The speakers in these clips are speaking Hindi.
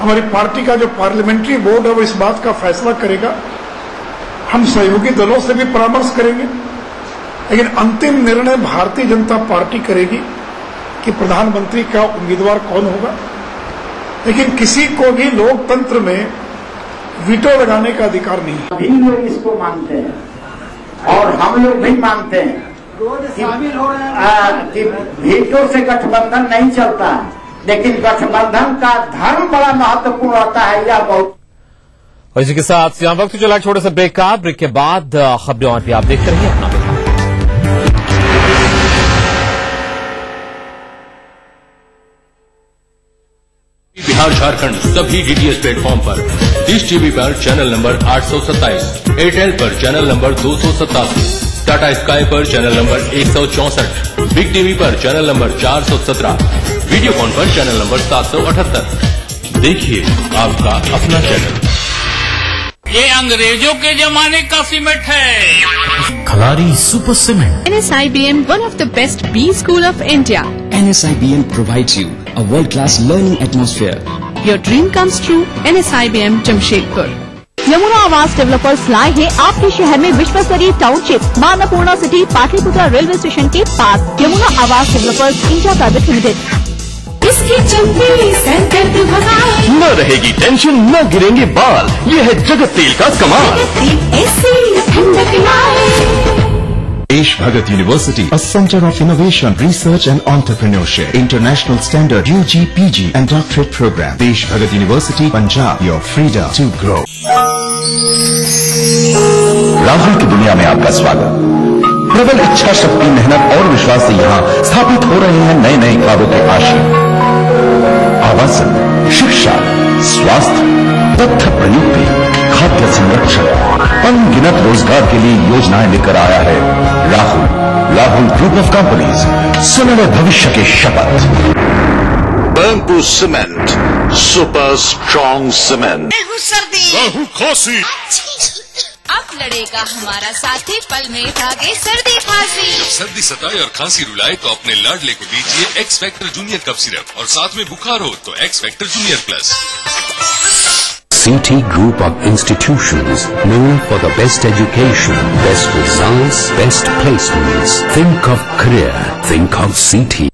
हमारी पार्टी का जो पार्लियामेंट्री बोर्ड है वो इस बात का फैसला करेगा। हम सहयोगी दलों से भी परामर्श करेंगे, लेकिन अंतिम निर्णय भारतीय जनता पार्टी करेगी कि प्रधानमंत्री का उम्मीदवार कौन होगा। लेकिन किसी को भी लोकतंत्र में वीटो लगाने का अधिकार नहीं है। भी लोग इसको मानते हैं और हम लोग भी मानते हैं कि वीटो से गठबंधन नहीं चलता है, लेकिन गठबंधन का धर्म बड़ा महत्वपूर्ण होता है। यह बहुत। और इसी के साथ यहाँ वक्त चला छोटे से ब्रेक का। ब्रेक के बाद खबरें और भी आप देखते रहिए अपना। बिहार झारखंड सभी डीटीएच प्लेटफॉर्म पर, डिश टीवी पर चैनल नंबर 827, एयरटेल पर चैनल नंबर 287, टाटा स्काई पर चैनल नंबर 164, बिग टीवी पर चैनल नंबर 417, वीडियोकॉन पर चैनल नंबर 778। देखिए आपका अपना चैनल। ये अंग्रेजों के जमाने का सीमेंट है। Kalari Super Cement. NSIBM, one of the best B school of India. NSIBM provides you a world-class learning atmosphere. Your dream comes true. NSIBM Jamshedpur. Yamuna आवास डेवलपर्स लाए हैं आपके शहर में विश्वस्तरीय township Manyapurna city Pataliputra railway station के पास। यमुना आवास डेवलपर्स इंडिया प्राइवेट लिमिटेड। न रहेगी टेंशन, न गिरेंगे बाल, ये है जगत तेल का कमाल। देश Bhagat university, a center of innovation, research and entrepreneurship, international standard UG, PG and doctorate program. Desh Bhagat university, Punjab, your freedom to grow. Rahul की दुनिया में आपका स्वागत। प्रबल इच्छा शक्ति, मेहनत और विश्वास से यहाँ स्थापित हो रहे हैं नए नए ख्वाबों के आशिक। आवासन, शिक्षा, स्वास्थ्य, तथ्य प्रयुक्ति, खाद्य संरक्षण, अनगिनत रोजगार के लिए योजनाएं लेकर आया है राहुल ग्रुप ऑफ कंपनीज। सुनहरे भविष्य के शपथ। Burnpur cement, super strong cement. सर्दी, खांसी, अब लड़ेगा हमारा साथी, पल में भागे सर्दी खांसी। सर्दी सताए और खांसी रुलाए तो अपने लाडले को दीजिए X factor junior cough syrup, और साथ में बुखार हो तो X factor junior plus. CT Group of Institutions, known for the best education, best results, best placements. Think of career, think of CT.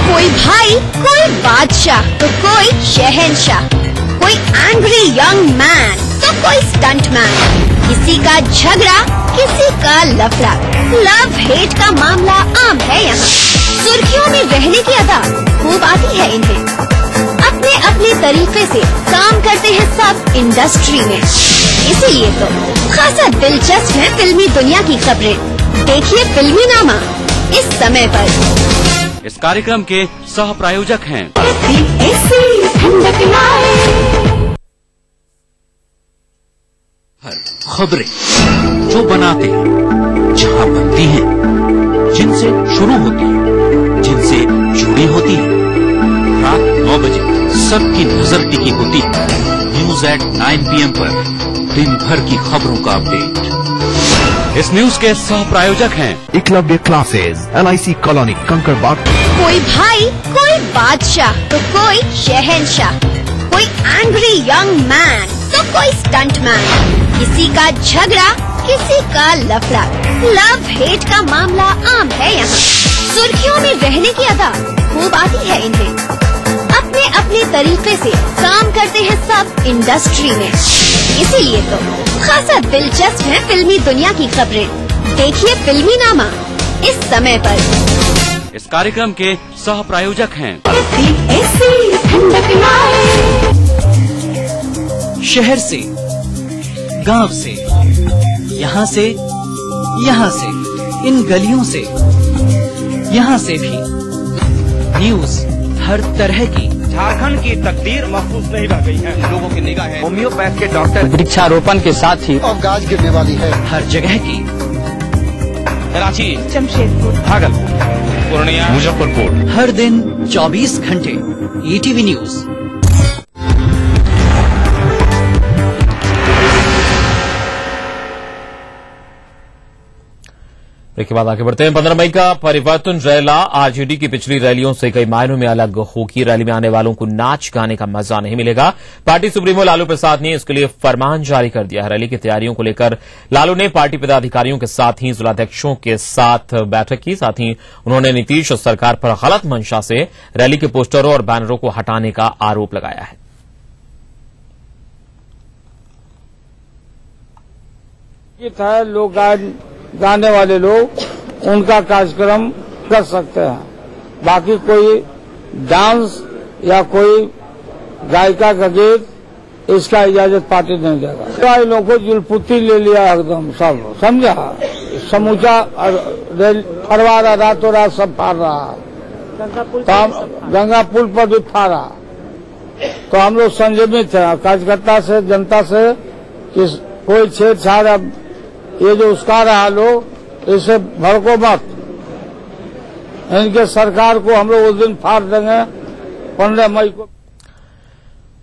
कोई भाई, कोई बादशाह तो कोई शहंशाह, कोई एंग्री यंग मैन तो कोई स्टंट मैन। किसी का झगड़ा, किसी का लफड़ा, लव हेट का मामला आम है यहाँ। सुर्खियों में रहने की अदा खूब आती है इन्हें। अपने अपने तरीके से काम करते हैं सब इंडस्ट्री में, इसीलिए तो खासा दिलचस्प है फिल्मी दुनिया की खबरें। देखिए फिल्मी नामा इस समय पर। इस कार्यक्रम के सह प्रायोजक हैं खबरें जो बनाते हैं, जहां बनती हैं, जिनसे शुरू होती है, जिनसे जुड़ी होती है। रात 9 बजे सबकी नजर टिकी होती है न्यूज एट 9 PM पर, दिन भर की खबरों का अपडेट। इस न्यूज के सह प्रायोजक हैं Eklavya classes, LIC colony, Kankarbagh. कोई भाई, कोई बादशाह तो कोई शहंशाह, कोई एंग्री यंग मैन तो कोई स्टंट मैन। किसी का झगड़ा, किसी का लफड़ा, लव हेट का मामला आम है यहाँ। सुर्खियों में रहने की अदा खूब आती है इन्हें। अपने अपने तरीके से काम करते हैं सब इंडस्ट्री में, इसीलिए तो खासा दिलचस्प है फिल्मी दुनिया की खबरें। देखिए फिल्मी नामा इस समय पर। इस कार्यक्रम के सह प्रायोजक हैं शहर से, गांव से, यहाँ से, इन गलियों से, यहाँ से भी न्यूज हर तरह की। झारखंड की तकदीर महफूज नहीं रह गई है। लोगों की निगाहें होम्योपैथ के डॉक्टर, वृक्षारोपण के साथ ही अवगाज गिरने वाली है हर जगह की। रांची, जमशेदपुर, भागलपुर, पूर्णिया, मुजफ्फरपुर। हर दिन 24 घंटे ETV न्यूज। ब्रेक के बाद आगे बढ़ते हैं। 15 मई का परिवर्तन रैला आरजेडी की पिछली रैलियों से कई मायनों में अलग होगी। रैली में आने वालों को नाच गाने का मजा नहीं मिलेगा। पार्टी सुप्रीमो लालू प्रसाद ने इसके लिए फरमान जारी कर दिया है। रैली की तैयारियों को लेकर लालू ने पार्टी पदाधिकारियों के साथ ही जिलाध्यक्षों के साथ बैठक की। साथ ही उन्होंने नीतीश सरकार पर गलत मंशा से रैली के पोस्टरों और बैनरों को हटाने का आरोप लगाया है। लोग गाने वाले लोग उनका कार्यक्रम कर सकते हैं, बाकी कोई डांस या कोई गायिका का गीत इसका इजाजत पार्टी नहीं देगा। कई लोगों को जुलपुती ले लिया एकदम सब, समझा, समूचा फरवा रहा, रातों रात सब फाड़ रहा, गंगा पुल पर भी फाड़ा। तो हम लोग संयमित हैं कार्यकर्ता से, जनता से कि कोई छेड़छाड़, अब ये जो उसका रहा लोग इसे भड़को मत। इनके सरकार को हम लोग उस दिन फाड़ देंगे 15 मई को।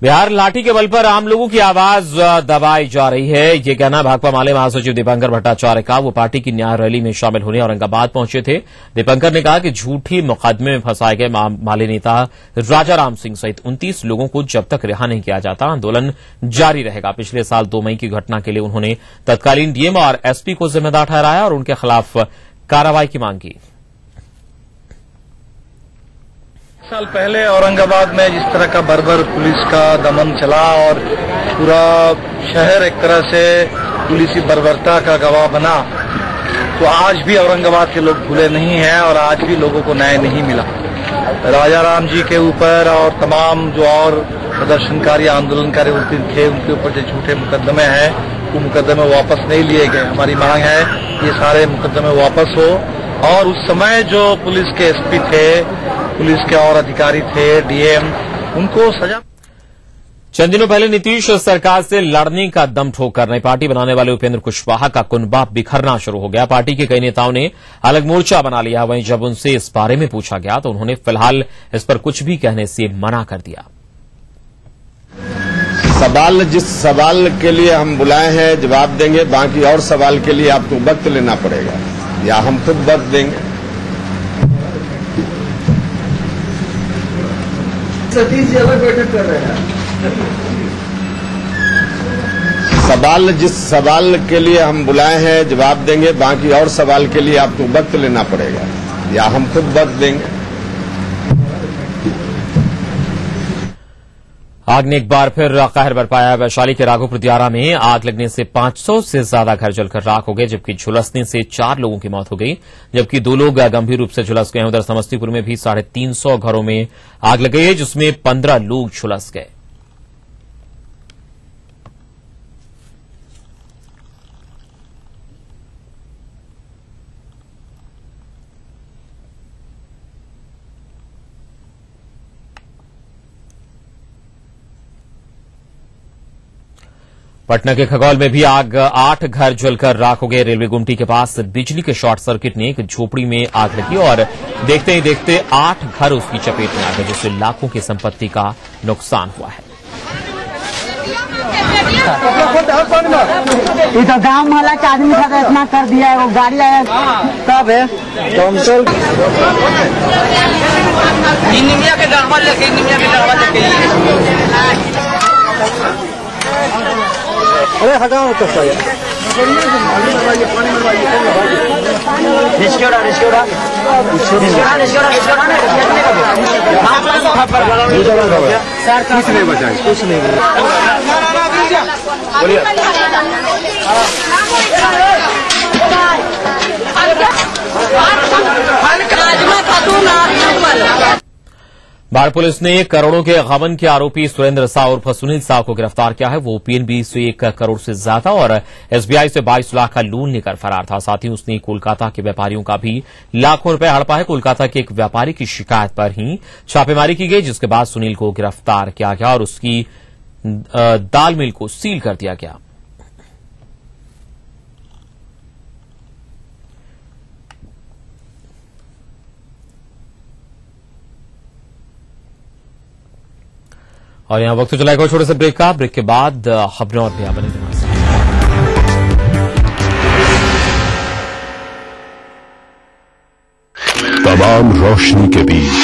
बिहार लाठी के बल पर आम लोगों की आवाज दबाई जा रही है। ये कहना भाकपा माले महासचिव दीपंकर भट्टाचार्य का। वो पार्टी की न्याय रैली में शामिल होने औरंगाबाद पहुंचे थे। दीपंकर ने कहा कि झूठी मुकदमे में फंसाए गए माले नेता राजा राम सिंह सहित 29 लोगों को जब तक रिहा नहीं किया जाता आंदोलन जारी रहेगा। पिछले साल 2 मई की घटना के लिए उन्होंने तत्कालीन डीएम और एसपी को जिम्मेदार ठहराया और उनके खिलाफ कार्रवाई की मांग की। साल पहले औरंगाबाद में जिस तरह का बर्बर पुलिस का दमन चला और पूरा शहर एक तरह से पुलिसी बर्बरता का गवाह बना, तो आज भी औरंगाबाद के लोग भूले नहीं हैं और आज भी लोगों को न्याय नहीं मिला। राजा राम जी के ऊपर और तमाम जो और प्रदर्शनकारी आंदोलनकारी उस दिन थे उनके ऊपर जो झूठे मुकदमे हैं वो मुकदमे वापस नहीं लिए गए। हमारी मांग है ये सारे मुकदमे वापस हो और उस समय जो पुलिस के एसपी थे, पुलिस के और अधिकारी थे, डीएम, उनको सजा। चंद दिनों पहले नीतीश सरकार से लड़ने का दम ठोकर नई पार्टी बनाने वाले उपेंद्र कुशवाहा का कुनबा बिखरना शुरू हो गया। पार्टी के कई नेताओं ने अलग मोर्चा बना लिया। वहीं जब उनसे इस बारे में पूछा गया तो उन्होंने फिलहाल इस पर कुछ भी कहने से मना कर दिया। सवाल जिस सवाल के लिए हम बुलाए हैं जवाब देंगे, बाकी और सवाल के लिए आपको वक्त लेना पड़ेगा या हम खुद वक्त देंगे। सतीश जी अलग बैठक कर रहे हैं। सवाल जिस सवाल के लिए हम बुलाए हैं जवाब देंगे, बाकी और सवाल के लिए आपको वक्त लेना पड़ेगा या हम खुद वक्त देंगे। आग ने एक बार फिर कहर बरपाया। वैशाली के राघोपुर दियारा में आग लगने से 500 से ज्यादा घर जलकर राख हो गए, जबकि झुलसने से 4 लोगों की मौत हो गई, जबकि 2 लोग गंभीर रूप से झुलस गए। उधर समस्तीपुर में भी 350 घरों में आग लग गई है, जिसमें 15 लोग झुलस गए। पटना के खगौल में भी आग 8 घर जलकर राख हो गए। रेलवे गुमटी के पास बिजली के शॉर्ट सर्किट ने एक झोपड़ी में आग लगी और देखते ही देखते 8 घर उसकी चपेट में आ गए, जिससे लाखों की संपत्ति का नुकसान हुआ है। ये तो गांव मोहल्ला के आदमी का इतना कर दिया है, वो गाड़ी आया कब है निमिया के डरवा लेके अरे हटाओ तो सही कुछ नहीं बचा, कुछ नहीं बोलिए। बाढ़ पुलिस ने करोड़ों के गबन के आरोपी सुरेंद्र साह उर्फ सुनील साह को गिरफ्तार किया है। वो पीएनबी से 1 करोड़ से ज्यादा और एसबीआई से 22 लाख का लोन लेकर फरार था। साथ ही उसने कोलकाता के व्यापारियों का भी लाखों रुपए हड़पा है। कोलकाता के एक व्यापारी की शिकायत पर ही छापेमारी की गई, जिसके बाद सुनील को गिरफ्तार किया गया और उसकी दाल मिल को सील कर दिया गया। और यहां वक्त चला एक छोटे से ब्रेक का। ब्रेक के बाद खबरें और बयान बनेंगे। तमाम रोशनी के बीच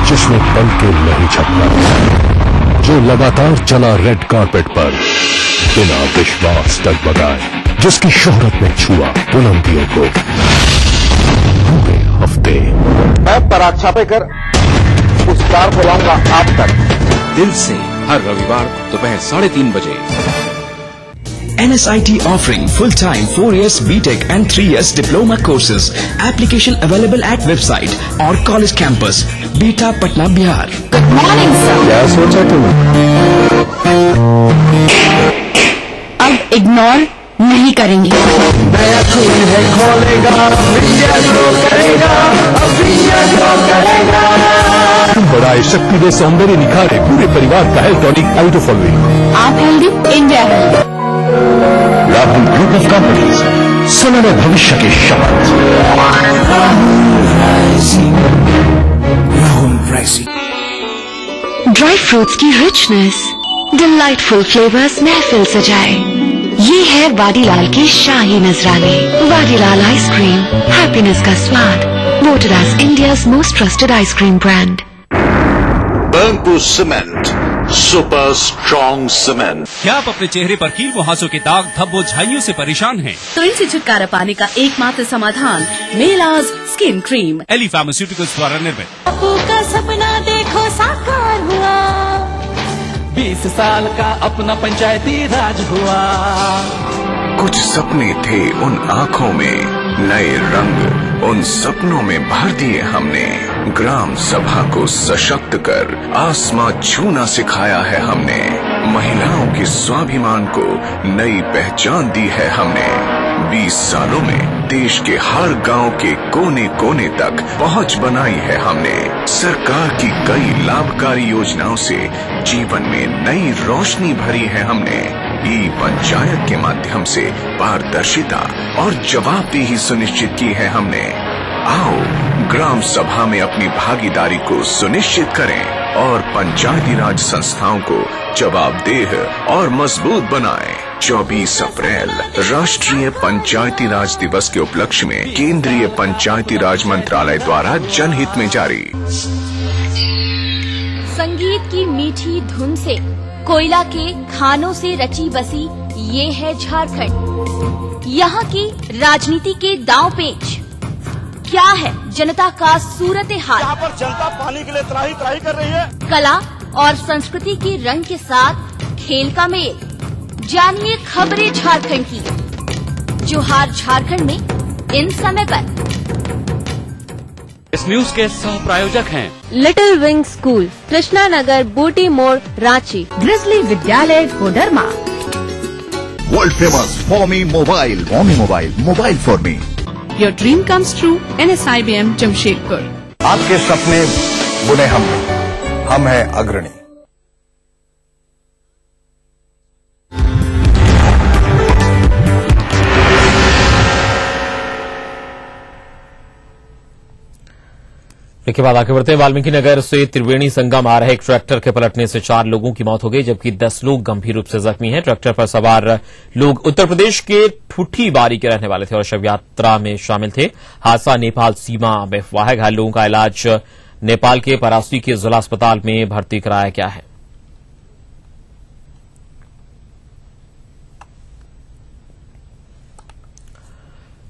जिसने पल के नहीं झपका, जो लगातार चला रेड कारपेट पर बिना विश्वास डगमगाए, जिसकी शोहरत ने छुआ बुलंदियों को पूरे हफ्ते। मैं पराग छापे कर उस कार को लाऊंगा आप तक, दिल से, हर रविवार दोपहर 3:30 बजे। NSIT offering full-time 4 years BTech and 3 years diploma courses. Application available at website or college campus. Beta, Patna, Bihar. Good morning sir. क्या सोचा तुमने? अब इग्नोर नहीं करेंगे। नया खून है खोलेगा, विजय ग्रो करेगा, अब विजय ग्रो करेगा। बढ़ाए, शक्ति दे, सौंदर्य निखारे, पूरे परिवार का हेल्थ टॉनिक आइटो फॉलोइंग। आप healthy, India healthy. Rahul group of companies, सुनहरे भविष्य के शपथ। ड्राई फ्रूट्स की रिचनेस, डिलाइटफुल फ्लेवर्स महफिल सजाए। ये है वाडीलाल के शाही नजराने। वाडीलाल आइसक्रीम, हैप्पीनेस का स्वाद। Voted as India's most trusted ice cream brand. Burnpur Cement, super strong cement. क्या आप अपने चेहरे पर कील मुहासों के दाग, धब्बों, झाइयों से परेशान हैं? तो इनसे छुटकारा पाने का एकमात्र समाधान मेलाज स्किन क्रीम, एली फार्मास्यूटिकल्स द्वारा निर्मित। बापू का सपना देखो साकार हुआ, 20 साल का अपना पंचायती राज हुआ। कुछ सपने थे उन आँखों में, नए रंग उन सपनों में भर दिए हमने। ग्राम सभा को सशक्त कर आसमां छूना सिखाया है हमने। महिलाओं के स्वाभिमान को नई पहचान दी है हमने। 20 सालों में देश के हर गांव के कोने कोने तक पहुंच बनाई है हमने। सरकार की कई लाभकारी योजनाओं से जीवन में नई रोशनी भरी है हमने। ई पंचायत के माध्यम से पारदर्शिता और जवाबदेही सुनिश्चित की है हमने। आओ ग्राम सभा में अपनी भागीदारी को सुनिश्चित करें और पंचायती राज संस्थाओं को जवाबदेह और मजबूत बनाएं। 24 अप्रैल राष्ट्रीय पंचायती राज दिवस के उपलक्ष्य में केंद्रीय पंचायती राज मंत्रालय द्वारा जनहित में जारी। संगीत की मीठी धुन से, कोयला के खानों से रची बसी ये है झारखंड। यहाँ की राजनीति के दांव पेच क्या है, जनता का सूरत हाल। यहाँ पर जनता पानी के लिए त्राही त्राही कर रही है। कला और संस्कृति के रंग के साथ खेल का मेल। जानिए खबरें झारखंड की। जोहार झारखंड में इन समय पर। इस न्यूज के सह प्रायोजक हैं little wing school, Krishna Nagar, Booti Mor, Ranchi. Grizzly विद्यालय, Koderma. World famous for me mobile, mobile for me. Your dream comes true, NSIBM Jamshedpur. आपके सपने बुने हम हैं अग्रणी। इसके बाद आगे बढ़ते हैं। वाल्मीकि नगर से त्रिवेणी संगम आ रहे एक ट्रैक्टर के पलटने से 4 लोगों की मौत हो गई, जबकि 10 लोग गंभीर रूप से जख्मी हैं। ट्रैक्टर पर सवार लोग उत्तर प्रदेश के ठुठी बारी के रहने वाले थे और शव यात्रा में शामिल थे। हादसा नेपाल सीमा में हुआ है। घायल लोगों का इलाज नेपाल के परासी के जिला अस्पताल में भर्ती कराया गया है।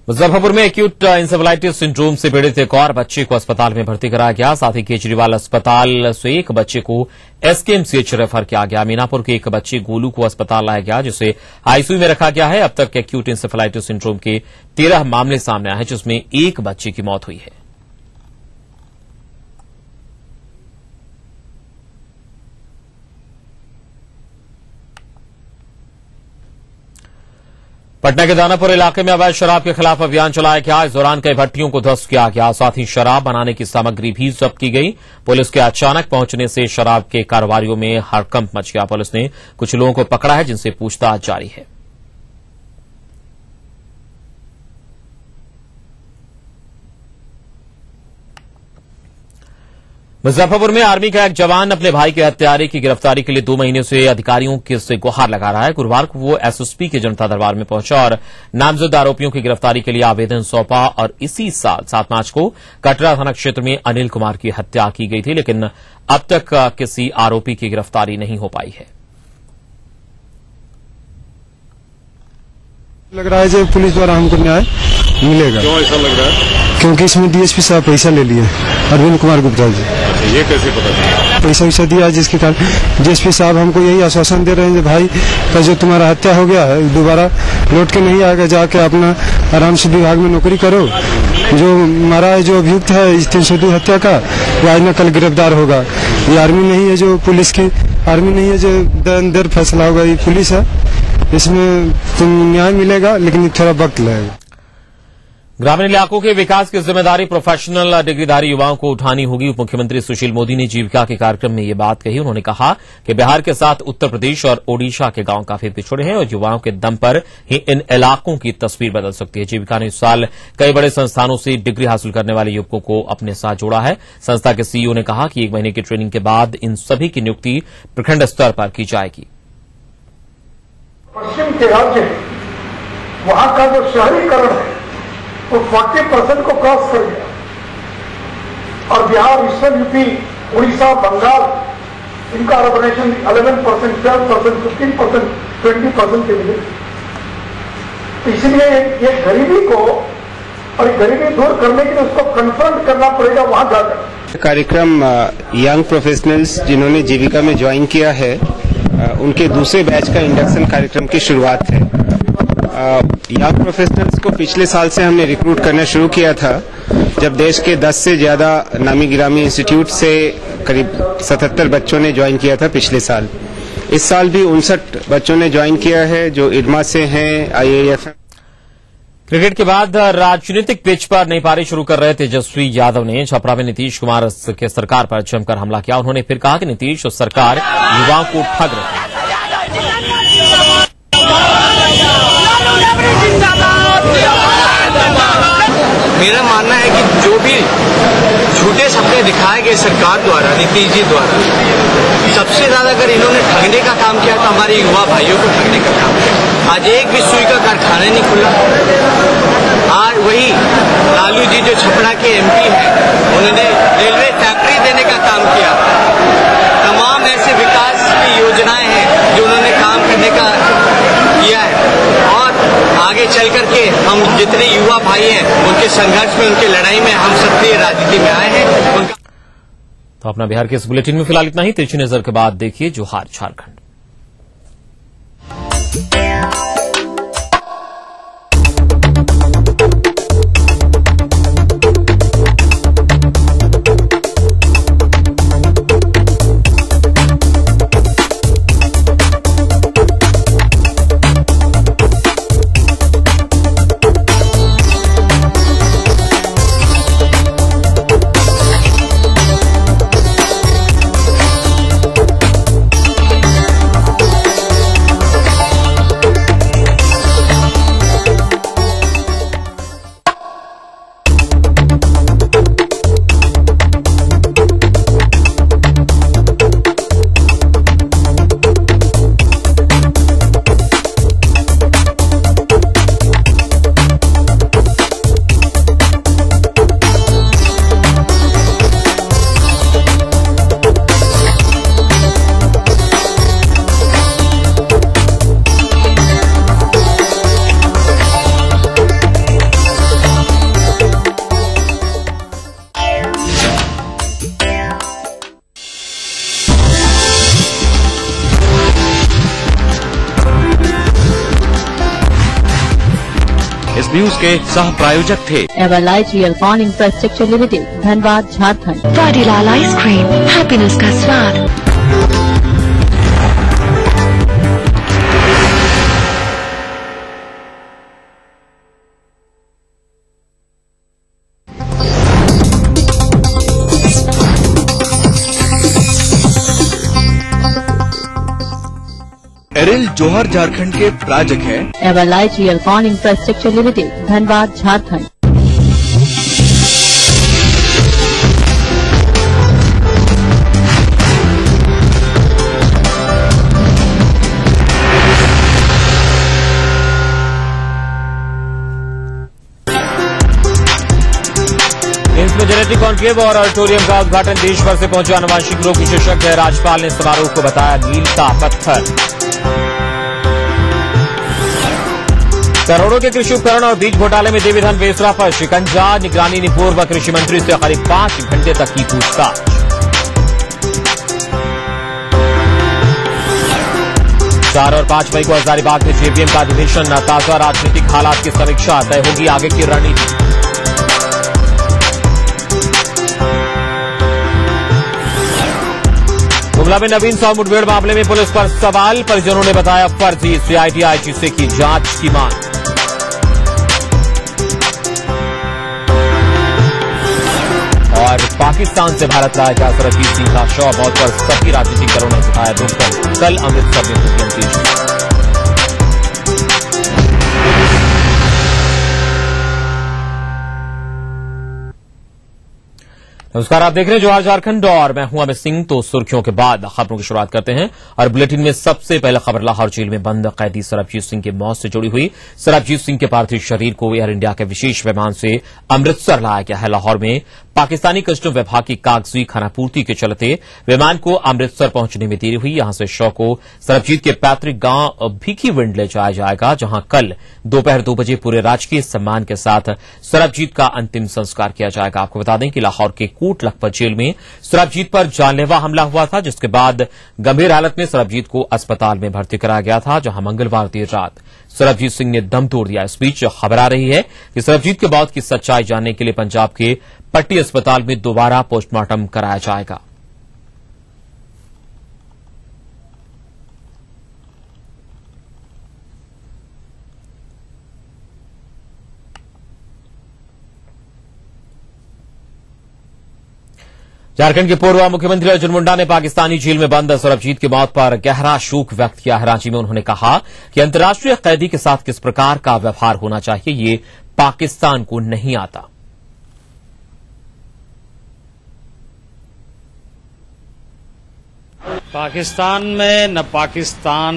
मुजफ्फरपुर में एक्यूट इंसेफेलाइटिस सिंड्रोम से पीड़ित एक और बच्चे को अस्पताल में भर्ती कराया गया। साथ ही केजरीवाल अस्पताल से एक बच्चे को एसकेएमसीएच रेफर किया गया। मीनापुर के एक बच्चे गोलू को अस्पताल लाया गया, जिसे आईसीयू में रखा गया है। अब तक एक्यूट इंसेफेलाइटिस सिंड्रोम के 13 मामले सामने आए हैं, जिसमें एक बच्चे की मौत हुई है। पटना के दानापुर इलाके में अवैध शराब के खिलाफ अभियान चलाया गया। इस दौरान कई भट्टियों को ध्वस्त किया गया। साथ ही शराब बनाने की सामग्री भी जब्त की गई। पुलिस के अचानक पहुंचने से शराब के कारोबारियों में हड़कंप मच गया। पुलिस ने कुछ लोगों को पकड़ा है, जिनसे पूछताछ जारी है। मुजफ्फरपुर में आर्मी का एक जवान अपने भाई के हत्यारे की गिरफ्तारी के लिए 2 महीने से अधिकारियों से गुहार लगा रहा है। गुरुवार को वो एसएसपी के जनता दरबार में पहुंचा और नामजद आरोपियों की गिरफ्तारी के लिए आवेदन सौंपा। और इसी साल 7 मार्च को कटरा थाना क्षेत्र में अनिल कुमार की हत्या की गई थी, लेकिन अब तक किसी आरोपी की गिरफ्तारी नहीं हो पाई है। लग रहा है जो पुलिस द्वारा हमको न्याय मिलेगा। क्यों ऐसा लग रहा है? क्योंकि इसमें डीएसपी साहब पैसा ले लिए, अरविंद कुमार गुप्ता जी। ये कैसे पता चला? पैसा वैसा दिया, जिसके कारण डीएसपी साहब हमको यही आश्वासन दे रहे हैं कि भाई का जो तुम्हारा हत्या हो गया है दोबारा लौट के नहीं आएगा, जाके अपना आराम से विभाग में नौकरी करो। जो मारा है, जो अभियुक्त है इस 302 हत्या का, वो आज न कल गिरफ्तार होगा। ये आर्मी नहीं है जो पुलिस की, आर्मी नहीं है जो दर फैसला होगा, ये पुलिस है। इसमें तुम न्याय मिलेगा, लेकिन थोड़ा वक्त लगेगा। ग्रामीण इलाकों के विकास की जिम्मेदारी प्रोफेशनल डिग्रीधारी युवाओं को उठानी होगी। उप मुख्यमंत्री सुशील मोदी ने जीविका के कार्यक्रम में ये बात कही। उन्होंने कहा कि बिहार के साथ उत्तर प्रदेश और ओडिशा के गांव काफी पिछड़े हैं और युवाओं के दम पर ही इन इलाकों की तस्वीर बदल सकती है। जीविका ने इस साल कई बड़े संस्थानों से डिग्री हासिल करने वाले युवकों को अपने साथ जोड़ा है। संस्था के सीईओ ने कहा कि 1 महीने की ट्रेनिंग के बाद इन सभी की नियुक्ति प्रखंड स्तर पर की जाएगी। पश्चिम के राज्य वहां का जो शहरीकरण है वो 40% को क्रॉस कर गया और बिहार, ईस्टर्न यूपी, उड़ीसा, बंगाल, इनका अर्बनाइजेशन 11%, 12%, 15%, 20% के मिले। तो इसलिए ये गरीबी को और गरीबी दूर करने के लिए उसको कन्फ्रंट करना पड़ेगा वहां जाकर। कार्यक्रम यंग प्रोफेशनल्स जिन्होंने जीविका में ज्वाइन किया है उनके दूसरे बैच का इंडक्शन कार्यक्रम की शुरुआत है। यंग प्रोफेशनल्स को पिछले साल से हमने रिक्रूट करना शुरू किया था, जब देश के 10 से ज्यादा नामी गिरामी इंस्टीट्यूट से करीब 77 बच्चों ने ज्वाइन किया था पिछले साल। इस साल भी 59 बच्चों ने ज्वाइन किया है जो इडमा से हैं, IAF। क्रिकेट के बाद राजनीतिक पिच पर नई पारी शुरू कर रहे तेजस्वी यादव ने छपरा में नीतीश कुमार के सरकार पर जमकर हमला किया। उन्होंने फिर कहा कि नीतीश और सरकार युवाओं को ठग रही है। मेरा मानना है कि जो भी झूठे सपने दिखाए गए सरकार द्वारा, नीतीश जी द्वारा, सबसे ज्यादा अगर इन्होंने ठगने का काम किया तो हमारे युवा भाइयों को ठगने का काम किया। आज एक भी सुई का कारखाना नहीं खुला। आज वही लालू जी जो छपरा के MP हैं, उन्होंने रेलवे फैक्ट्री देने का काम किया। तमाम ऐसे विकास की योजनाएं हैं जो उन्होंने काम करने का किया है और आगे चल करके हम जितने युवा भाई हैं उनके संघर्ष में, उनकी लड़ाई में हम सक्रिय राजनीति में आए हैं। तो अपना बिहार के इस बुलेटिन में फिलहाल इतना ही। तिरछी नजर के बाद देखिए जोहार झारखंड। न्यूज के सह प्रायोजक थे Everlite Realcon infrastructure limited, Dhanbad, Jharkhand. Vadilal ice cream, happiness का स्वाद। एरिल जोहर झारखंड के प्रायोजक है Everlite Realcon infrastructure limited, Dhanbad, Jharkhand. Genetic conclave और ऑडिटोरियम का उद्घाटन। देश भर से पहुंचे आनुवांशिक रोग विशेषज्ञ। राज्यपाल ने समारोह को बताया मील का पत्थर। करोड़ों के कृषि उपकरण और बीज घोटाले में देवीधन बेसरा पर शिकंजा। निगरानी ने पूर्व कृषि मंत्री से करीब 5 घंटे तक की पूछताछ। 4 और 5 मई को हजारीबाग में जेबीएम का अधिवेशन। ताजा राजनीतिक हालात की समीक्षा। तय होगी आगे की रणनीति। गुमला में नवीन सौ मुठभेड़ मामले में पुलिस पर सवाल। परिजनों ने बताया फर्जी। सीआईडी आईजी से की जांच की मांग। और पाकिस्तान से भारत लाया गया सरबजीत सिंह का शव। मौत पर सभी राजनीतिक दलों ने जताया दुख। कल अमृतसर में हुई अंत्येष्टि। नमस्कार, आप देख रहे हैं जवाहर झारखंड और मैं हूं अमित सिंह। तो सुर्खियों के बाद खबरों की शुरुआत करते हैं और बुलेटिन में सबसे पहले खबर लाहौर जेल में बंद कैदी सरबजीत सिंह की मौत से जुड़ी हुई। सरबजीत सिंह के पार्थिव शरीर को एयर इंडिया के विशेष विमान से अमृतसर लाया गया है। लाहौर में पाकिस्तानी कस्टम विभाग की कागजी खानापूर्ति के चलते विमान को अमृतसर पहुंचने में देरी हुई। यहां से शव को सरबजीत के पैतृक गांव भीखीविंड ले जाया जाएगा, जहां कल दोपहर 2 बजे पूरे राजकीय सम्मान के साथ सरबजीत का अंतिम संस्कार किया जाएगा। आपको बता दें कि लाहौर के कोट लखपत जेल में सरबजीत पर जानलेवा हमला हुआ था, जिसके बाद गंभीर हालत में सरबजीत को अस्पताल में भर्ती कराया गया था, जहां मंगलवार देर रात सरबजीत सिंह ने दम तोड़ दिया। इस बीच खबर आ रही है कि सरबजीत के मौत की सच्चाई जानने के लिए पंजाब के पट्टी अस्पताल में दोबारा पोस्टमार्टम कराया जाएगा। झारखंड के पूर्व मुख्यमंत्री अर्जुन मुंडा ने पाकिस्तानी जेल में बंद सरबजीत की मौत पर गहरा शोक व्यक्त किया है। रांची में उन्होंने कहा कि अंतर्राष्ट्रीय कैदी के साथ किस प्रकार का व्यवहार होना चाहिए, ये पाकिस्तान को नहीं आता। पाकिस्तान में न पाकिस्तान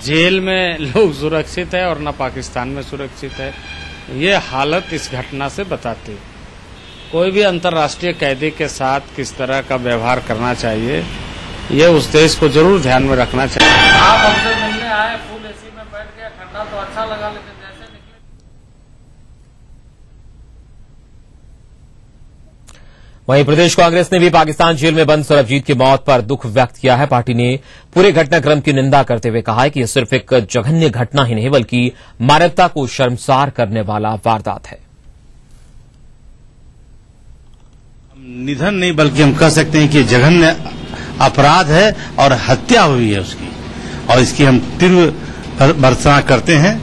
जेल में लोग सुरक्षित है और न पाकिस्तान में सुरक्षित है। ये हालत इस घटना से बताती है। कोई भी अंतर्राष्ट्रीय कैदी के साथ किस तरह का व्यवहार करना चाहिए, ये उस देश को जरूर ध्यान में रखना चाहिए। आप हमसे मिलने आए, फुल एसी में बैठ गया, ठंडा तो अच्छा लगा, लेकिन जैसे निकले। वहीं प्रदेश कांग्रेस ने भी पाकिस्तान जेल में बंद सरबजीत की मौत पर दुख व्यक्त किया है। पार्टी ने पूरे घटनाक्रम की निंदा करते हुए कहा है कि यह सिर्फ एक जघन्य घटना ही नहीं बल्कि मानवता को शर्मसार करने वाला वारदात है। निधन नहीं बल्कि हम कह सकते हैं कि जघन्य अपराध है और हत्या हुई है उसकी, और इसकी हम तीव्र भर्त्सना करते हैं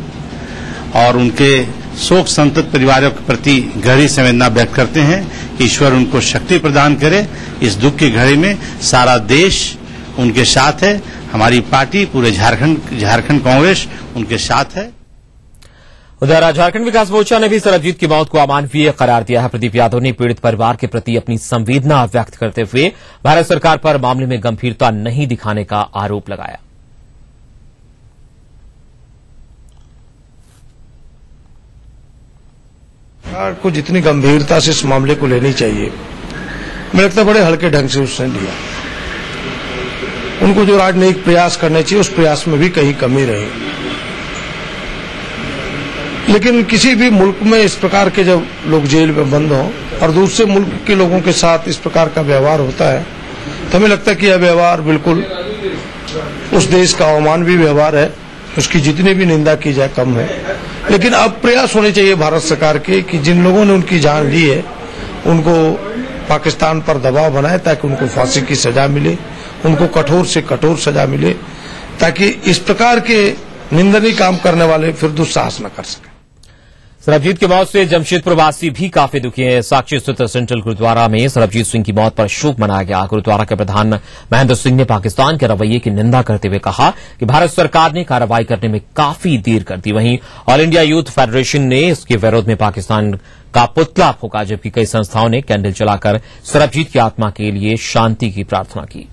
और उनके शोक संतप्त परिवारों के प्रति गहरी संवेदना व्यक्त करते हैं कि ईश्वर उनको शक्ति प्रदान करे। इस दुख की घड़ी में सारा देश उनके साथ है, हमारी पार्टी पूरे झारखंड कांग्रेस उनके साथ है। उधर झारखंड विकास मोर्चा ने भी सरबजीत की मौत को अमानवीय करार दिया है। प्रदीप यादव ने पीड़ित परिवार के प्रति अपनी संवेदना व्यक्त करते हुए भारत सरकार पर मामले में गंभीरता नहीं दिखाने का आरोप लगाया। सरकार को जितनी गंभीरता से इस मामले को लेनी चाहिए, मुझे लगता है बड़े हल्के ढंग से उसने लिया। उनको जो राजनयिक प्रयास करने चाहिए उस प्रयास में भी कहीं कमी रही। लेकिन किसी भी मुल्क में इस प्रकार के जब लोग जेल में बंद हों और दूसरे मुल्क के लोगों के साथ इस प्रकार का व्यवहार होता है, तो हमें लगता है कि यह व्यवहार बिल्कुल उस देश का अवमानवी व्यवहार है। उसकी जितनी भी निंदा की जाए कम है। लेकिन अब प्रयास होने चाहिए भारत सरकार के कि जिन लोगों ने उनकी जान ली है उनको पाकिस्तान पर दबाव बनाए ताकि उनको फांसी की सजा मिले, उनको कठोर से कठोर सजा मिले, ताकि इस प्रकार के निंदनीय काम करने वाले फिर दुस्साहस न कर सके। सरबजीत की मौत से जमशेदपुर वासी भी काफी दुखी है। साक्षी स्थित सेंट्रल गुरुद्वारा में सरबजीत सिंह की मौत पर शोक मनाया गया। गुरुद्वारा के प्रधान महेंद्र सिंह ने पाकिस्तान के रवैये की निंदा करते हुए कहा कि भारत सरकार ने कार्रवाई करने में काफी देर कर दी। वहीं ऑल इंडिया यूथ फेडरेशन ने इसके विरोध में पाकिस्तान का पुतला फूंका, जबकि कई संस्थाओं ने कैंडल जलाकर सरबजीत की आत्मा के लिए शांति की प्रार्थना की।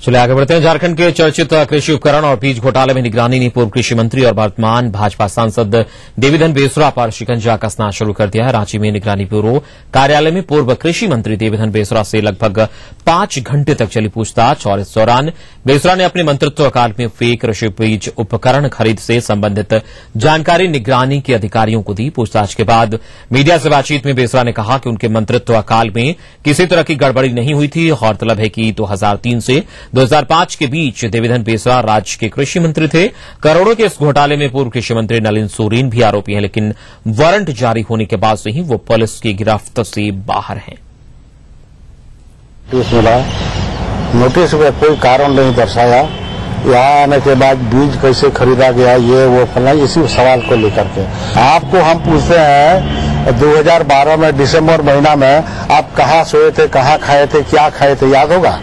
चलिए आगे बढ़ते हैं। झारखंड के चर्चित कृषि उपकरण और बीज घोटाले में निगरानी ने पूर्व कृषि मंत्री और वर्तमान भाजपा सांसद देवीधन बेसरा पर शिकंजा कसना शुरू कर दिया है। रांची में निगरानी ब्यूरो कार्यालय में पूर्व कृषि मंत्री देवीधन बेसरा से लगभग 5 घंटे तक चली पूछताछ और इस दौरान बेसरा ने अपने मंत्रित्व काल में फेक कृषि बीज उपकरण खरीद से संबंधित जानकारी निगरानी के अधिकारियों को दी। पूछताछ के बाद मीडिया से बातचीत में बेसरा ने कहा कि उनके मंत्रित्व काल में किसी तरह की गड़बड़ी नहीं हुई थी। गौरतलब है कि 2003 से 2005 के बीच देवीधन बेसरा राज्य के कृषि मंत्री थे। करोड़ों के इस घोटाले में पूर्व कृषि मंत्री नलिन सोरेन भी आरोपी हैं, लेकिन वारंट जारी होने के बाद से ही वो पुलिस की गिरफ्त से बाहर हैं। नोटिस में कोई कारण नहीं दर्शाया। यहाँ आने के बाद बीज कैसे खरीदा गया, ये वो फला, इसी सवाल को लेकर के आपको हम पूछते हैं 2012 में दिसंबर महीना में आप कहाँ सोए थे, कहाँ खाए थे, क्या खाए थे, याद होगा?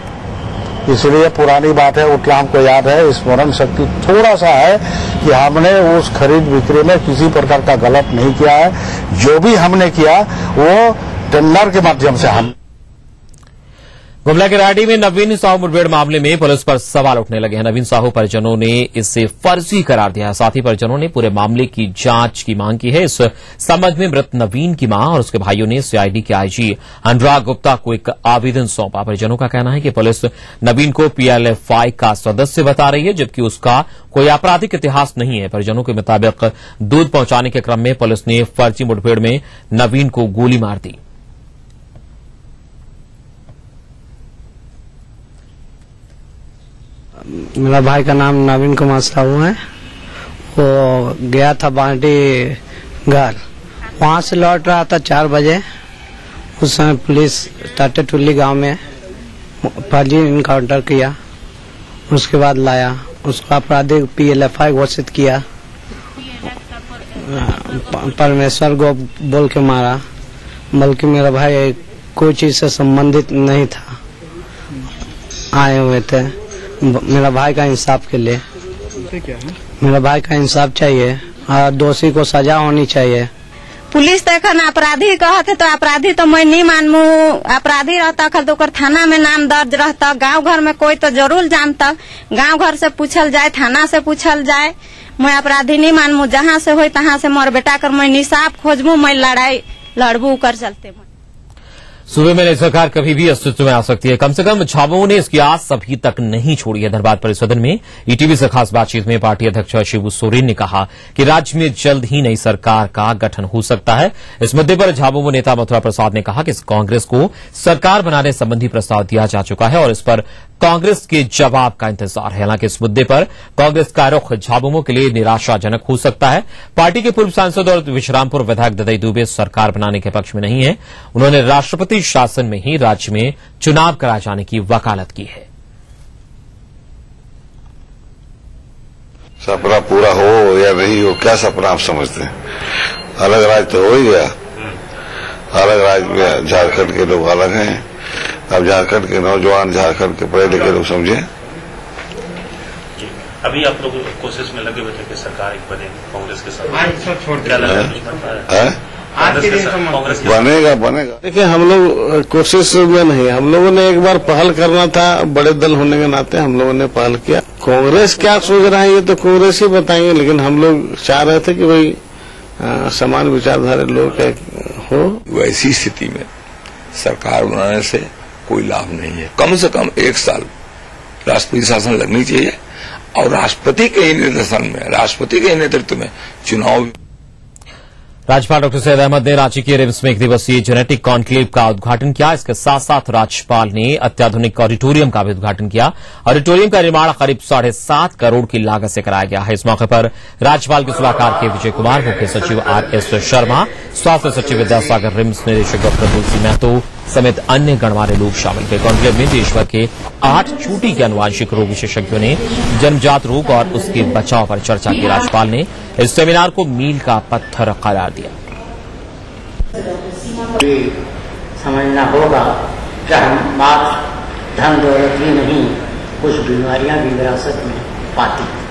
इसलिए पुरानी बात है, उतना हमको याद है। स्मरण शक्ति थोड़ा सा है कि हमने उस खरीद बिक्री में किसी प्रकार का गलत नहीं किया है। जो भी हमने किया वो टेंडर के माध्यम से हम। गुमला के राडी में नवीन साहू मुठभेड़ मामले में पुलिस पर सवाल उठने लगे हैं। नवीन साहू परिजनों ने इसे फर्जी करार दिया है। साथ ही परिजनों ने पूरे मामले की जांच की मांग की है। इस संबंध में मृत नवीन की मां और उसके भाइयों ने सीआईडी के आईजी अनुराग गुप्ता को एक आवेदन सौंपा। परिजनों का कहना है कि पुलिस नवीन को पीएलएफआई का सदस्य बता रही है, जबकि उसका कोई आपराधिक इतिहास नहीं है। परिजनों के मुताबिक दूध पहुंचाने के क्रम में पुलिस ने फर्जी मुठभेड़ में नवीन को गोली मार दी। मेरा भाई का नाम नवीन कुमार साहू है। वो गया था बांटी घर, वहां से लौट रहा था 4 बजे। उस समय पुलिस टाटेटुल्ली गांव में फर्जी इनकाउंटर किया। उसके बाद लाया, उसको आपराधिक पीएलएफआई घोषित किया। परमेश्वर को बोल के मारा, बल्कि मेरा भाई कोई चीज से संबंधित नहीं था, आए हुए थे मेरा भाई का इंसाफ के लिए। मेरा भाई का इंसाफ चाहिए और दोषी को सजा होनी चाहिए। पुलिस तो एखन अपराधी कहते तो अपराधी तो मैं नहीं मानू। अपराधी रहता खल तो थाना में नाम दर्ज रहता। गांव घर में कोई तो जरूर जानता। गांव घर से पूछल जाए, थाना से पूछल जाए। मैं अपराधी नहीं मानू। जहाँ से हो तहाँ से मोर बेटा कर मैं निसाफ खोजबू। मैं लड़ाई लड़बू कर चलते। सूबे में नई सरकार कभी भी अस्तित्व में आ सकती है। कम से कम झाबुमो ने इसकी आस अभी तक नहीं छोड़ी है। धनबाद परिसदन में ईटीवी से खास बातचीत में पार्टी अध्यक्ष शिबू सोरेन ने कहा कि राज्य में जल्द ही नई सरकार का गठन हो सकता है। इस मुद्दे पर झाबुमो नेता मथुरा प्रसाद ने कहा कि कांग्रेस को सरकार बनाने संबंधी प्रस्ताव दिया जा चुका है और इस पर कांग्रेस के जवाब का इंतजार है। हालांकि इस मुद्दे पर कांग्रेस का रुख झाबुमो के लिए निराशाजनक हो सकता है। पार्टी के पूर्व सांसद और विश्रामपुर विधायक ददई दुबे सरकार बनाने के पक्ष में नहीं है। उन्होंने राष्ट्रपति शासन में ही राज्य में चुनाव कराए जाने की वकालत की है। सपना पूरा हो या नहीं हो, क्या सपना आप समझते हैं? अलग राज्य तो हो ही गया। अलग राज्य में झारखंड के लोग अलग हैं। अब झारखंड के नौजवान, झारखंड के पढ़े लिखे लोग समझे। अभी आप लोग कोशिश में लगे हुए थे कि सरकार एक बने कांग्रेस के साथ। बनेगा बनेगा। देखिए, हम लोग कोशिश में नहीं, हम लोगों ने एक बार पहल करना था। बड़े दल होने के नाते हम लोगों ने पहल किया। कांग्रेस क्या सोच रहा है ये तो कांग्रेस ही बताएंगे, लेकिन हम लोग चाह रहे थे कि भाई समान विचारधारा लोग हो। वैसी स्थिति में सरकार बनाने से कोई लाभ नहीं है। कम से कम 1 साल राष्ट्रपति शासन लगनी चाहिए और राष्ट्रपति के ही निर्देशन में, राष्ट्रपति के नेतृत्व में चुनाव। राज्यपाल डॉक्टर सैयद अहमद ने रांची के रिम्स में 1 दिवसीय जेनेटिक कॉन्क्लेव का उद्घाटन किया। इसके साथ साथ राज्यपाल ने अत्याधुनिक ऑडिटोरियम का भी उद्घाटन किया। ऑडिटोरियम का निर्माण करीब 7.5 करोड़ की लागत से कराया गया है। इस मौके पर राज्यपाल के सलाहकार के विजय कुमार, मुख्य सचिव आरएस शर्मा, स्वास्थ्य सचिव विद्यासागर, रिम्स निदेशक डॉक्टर तुलसी महतो समेत अन्य गणमान्य लोग शामिल हुए। कॉन्क्लेव में देशभर के 8 चोटी के अनुवांशिक रोग विशेषज्ञों ने जन्मजात रोग और उसके बचाव पर चर्चा की। राज्यपाल ने इस सेमिनार को मील का पत्थर करार दिया। समझना होगा कि हम मात्र धन दौलत ही नहीं, कुछ बीमारियां भी विरासत में पाती हैं।